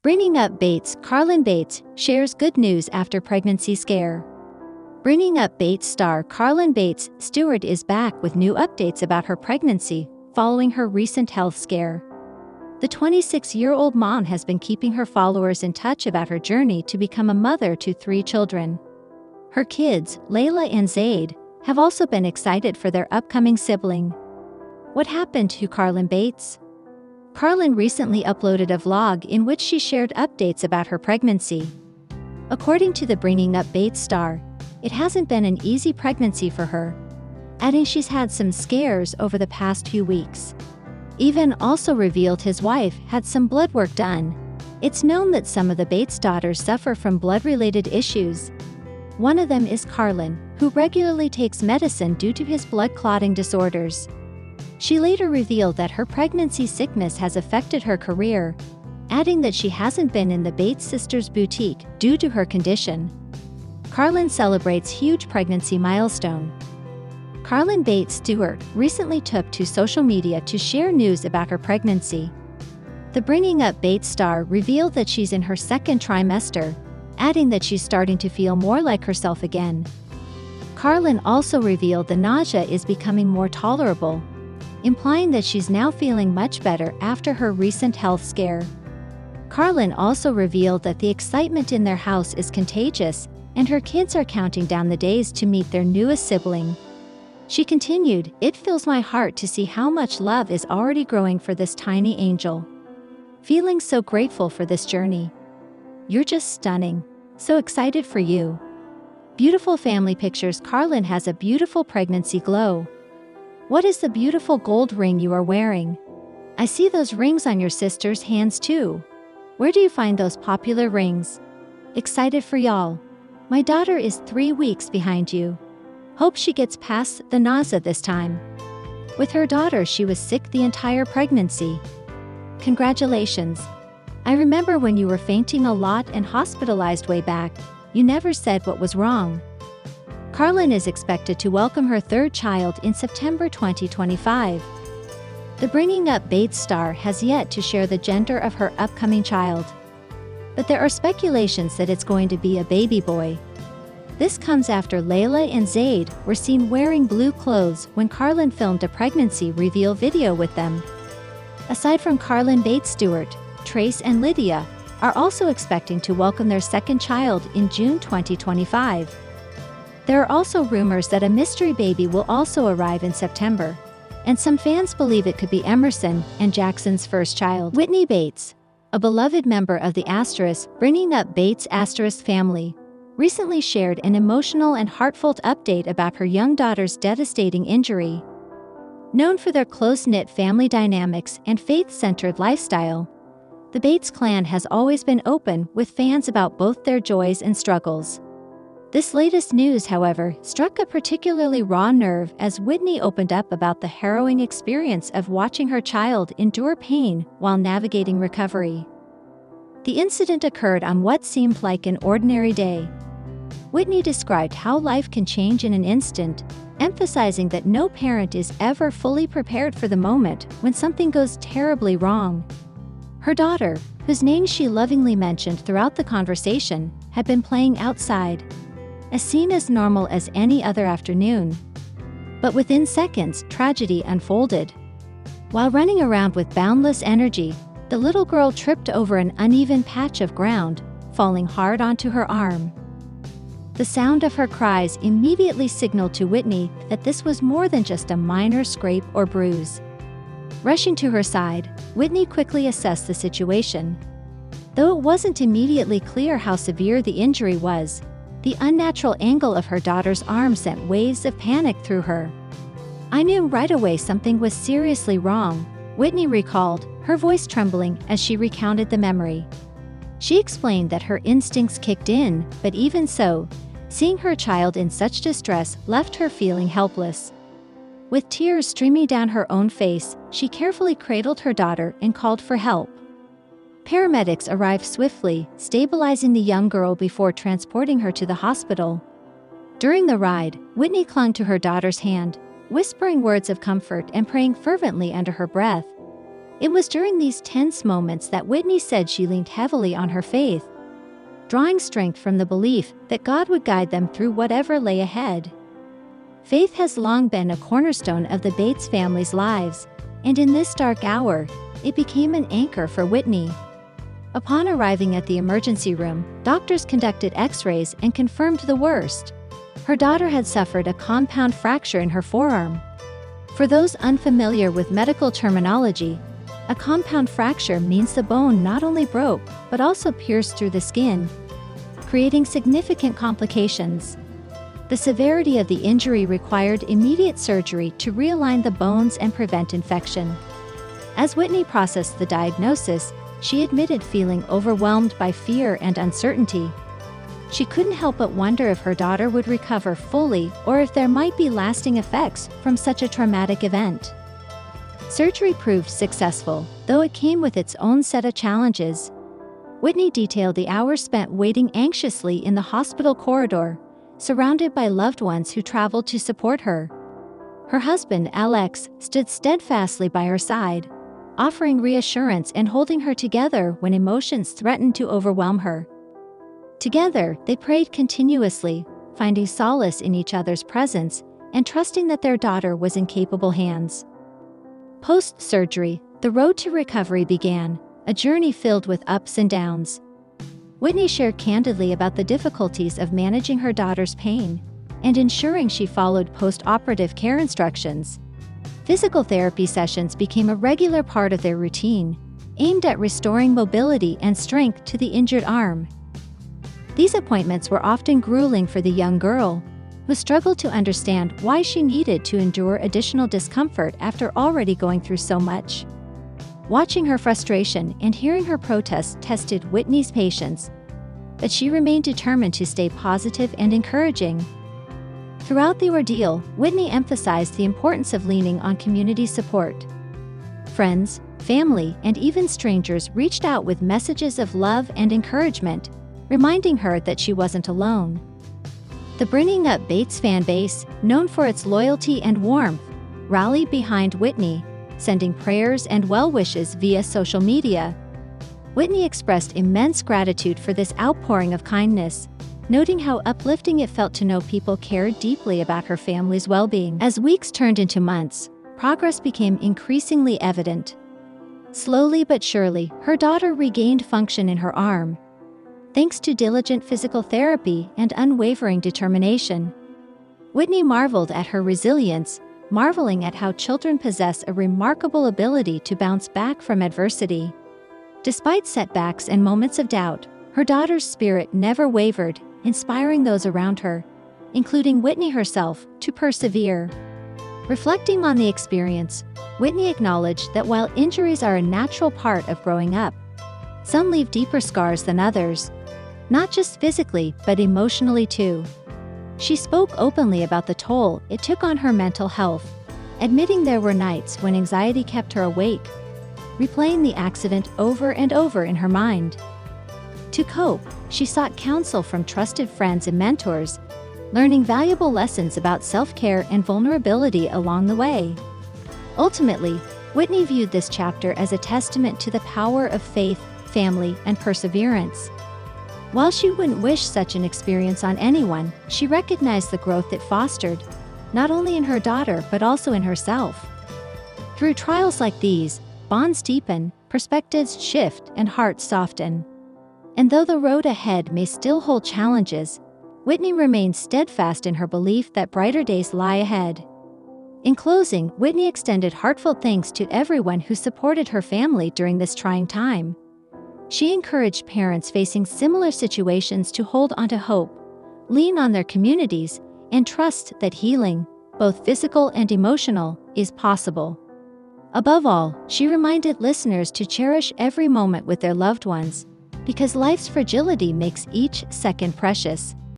Bringing up Bates, Carlin Bates shares good news after pregnancy scare. Bringing Up Bates star Carlin Bates Stewart is back with new updates about her pregnancy following her recent health scare. The 26-year-old mom has been keeping her followers in touch about her journey to become a mother to 3 children. Her kids, Layla and Zaid, have also been excited for their upcoming sibling. What happened to Carlin Bates? Carlin recently uploaded a vlog in which she shared updates about her pregnancy. According to the Bringing Up Bates star, it hasn't been an easy pregnancy for her, adding she's had some scares over the past few weeks. Even also revealed his wife had some blood work done. It's known that some of the Bates daughters suffer from blood-related issues. One of them is Carlin, who regularly takes medicine due to his blood clotting disorders. She later revealed that her pregnancy sickness has affected her career, adding that she hasn't been in the Bates sisters' boutique due to her condition. Carlin celebrates huge pregnancy milestone. Carlin Bates Stewart recently took to social media to share news about her pregnancy. The Bringing Up Bates star revealed that she's in her 2nd trimester, adding that she's starting to feel more like herself again. Carlin also revealed the nausea is becoming more tolerable, implying that she's now feeling much better after her recent health scare. Carlin also revealed that the excitement in their house is contagious, and her kids are counting down the days to meet their newest sibling. She continued, "It fills my heart to see how much love is already growing for this tiny angel. Feeling so grateful for this journey. You're just stunning. So excited for you." Beautiful family pictures. Carlin has a beautiful pregnancy glow. What is the beautiful gold ring you are wearing? I see those rings on your sister's hands too. Where do you find those popular rings? Excited for y'all. My daughter is 3 weeks behind you. Hope she gets past the nausea this time. With her daughter, she was sick the entire pregnancy. Congratulations. I remember when you were fainting a lot and hospitalized way back. You never said what was wrong. Carlin is expected to welcome her 3rd child in September 2025. The Bringing Up Bates star has yet to share the gender of her upcoming child, but there are speculations that it's going to be a baby boy. This comes after Layla and Zaid were seen wearing blue clothes when Carlin filmed a pregnancy reveal video with them. Aside from Carlin Bates Stewart, Trace and Lydia are also expecting to welcome their 2nd child in June 2025. There are also rumors that a mystery baby will also arrive in September, and some fans believe it could be Emerson and Jackson's 1st child. Whitney Bates, a beloved member of the Bringing Up Bates family, recently shared an emotional and heartfelt update about her young daughter's devastating injury. Known for their close-knit family dynamics and faith-centered lifestyle, the Bates clan has always been open with fans about both their joys and struggles. This latest news, however, struck a particularly raw nerve as Whitney opened up about the harrowing experience of watching her child endure pain while navigating recovery. The incident occurred on what seemed like an ordinary day. Whitney described how life can change in an instant, emphasizing that no parent is ever fully prepared for the moment when something goes terribly wrong. Her daughter, whose name she lovingly mentioned throughout the conversation, had been playing outside, as seen as normal as any other afternoon. But within seconds, tragedy unfolded. While running around with boundless energy, the little girl tripped over an uneven patch of ground, falling hard onto her arm. The sound of her cries immediately signaled to Whitney that this was more than just a minor scrape or bruise. Rushing to her side, Whitney quickly assessed the situation. Though it wasn't immediately clear how severe the injury was, the unnatural angle of her daughter's arm sent waves of panic through her. "I knew right away something was seriously wrong," Whitney recalled, her voice trembling as she recounted the memory. She explained that her instincts kicked in, but even so, seeing her child in such distress left her feeling helpless. With tears streaming down her own face, she carefully cradled her daughter and called for help. Paramedics arrived swiftly, stabilizing the young girl before transporting her to the hospital. During the ride, Whitney clung to her daughter's hand, whispering words of comfort and praying fervently under her breath. It was during these tense moments that Whitney said she leaned heavily on her faith, drawing strength from the belief that God would guide them through whatever lay ahead. Faith has long been a cornerstone of the Bates family's lives, and in this dark hour, it became an anchor for Whitney. Upon arriving at the emergency room, doctors conducted X-rays and confirmed the worst. Her daughter had suffered a compound fracture in her forearm. For those unfamiliar with medical terminology, a compound fracture means the bone not only broke, but also pierced through the skin, creating significant complications. The severity of the injury required immediate surgery to realign the bones and prevent infection. As Whitney processed the diagnosis, she admitted feeling overwhelmed by fear and uncertainty. She couldn't help but wonder if her daughter would recover fully or if there might be lasting effects from such a traumatic event. Surgery proved successful, though it came with its own set of challenges. Whitney detailed the hours spent waiting anxiously in the hospital corridor, surrounded by loved ones who traveled to support her. Her husband, Alex, stood steadfastly by her side, offering reassurance and holding her together when emotions threatened to overwhelm her. Together, they prayed continuously, finding solace in each other's presence and trusting that their daughter was in capable hands. Post-surgery, the road to recovery began, a journey filled with ups and downs. Whitney shared candidly about the difficulties of managing her daughter's pain and ensuring she followed post-operative care instructions. Physical therapy sessions became a regular part of their routine, aimed at restoring mobility and strength to the injured arm. These appointments were often grueling for the young girl, who struggled to understand why she needed to endure additional discomfort after already going through so much. Watching her frustration and hearing her protests tested Whitney's patience, but she remained determined to stay positive and encouraging. Throughout the ordeal, Whitney emphasized the importance of leaning on community support. Friends, family, and even strangers reached out with messages of love and encouragement, reminding her that she wasn't alone. The Bringing Up Bates fan base, known for its loyalty and warmth, rallied behind Whitney, sending prayers and well wishes via social media. Whitney expressed immense gratitude for this outpouring of kindness, noting how uplifting it felt to know people cared deeply about her family's well-being. As weeks turned into months, progress became increasingly evident. Slowly but surely, her daughter regained function in her arm, thanks to diligent physical therapy and unwavering determination. Whitney marveled at her resilience, marveling at how children possess a remarkable ability to bounce back from adversity. Despite setbacks and moments of doubt, her daughter's spirit never wavered, inspiring those around her, including Whitney herself, to persevere. Reflecting on the experience, Whitney acknowledged that while injuries are a natural part of growing up, some leave deeper scars than others, not just physically but emotionally too. She spoke openly about the toll it took on her mental health, admitting there were nights when anxiety kept her awake, replaying the accident over and over in her mind. To cope, she sought counsel from trusted friends and mentors, learning valuable lessons about self-care and vulnerability along the way. Ultimately, Whitney viewed this chapter as a testament to the power of faith, family, and perseverance. While she wouldn't wish such an experience on anyone, she recognized the growth it fostered, not only in her daughter but also in herself. Through trials like these, bonds deepen, perspectives shift, and hearts soften. And though the road ahead may still hold challenges, Whitney remains steadfast in her belief that brighter days lie ahead. In closing, Whitney extended heartfelt thanks to everyone who supported her family during this trying time. She encouraged parents facing similar situations to hold onto hope, lean on their communities, and trust that healing, both physical and emotional, is possible. Above all, she reminded listeners to cherish every moment with their loved ones, because life's fragility makes each second precious.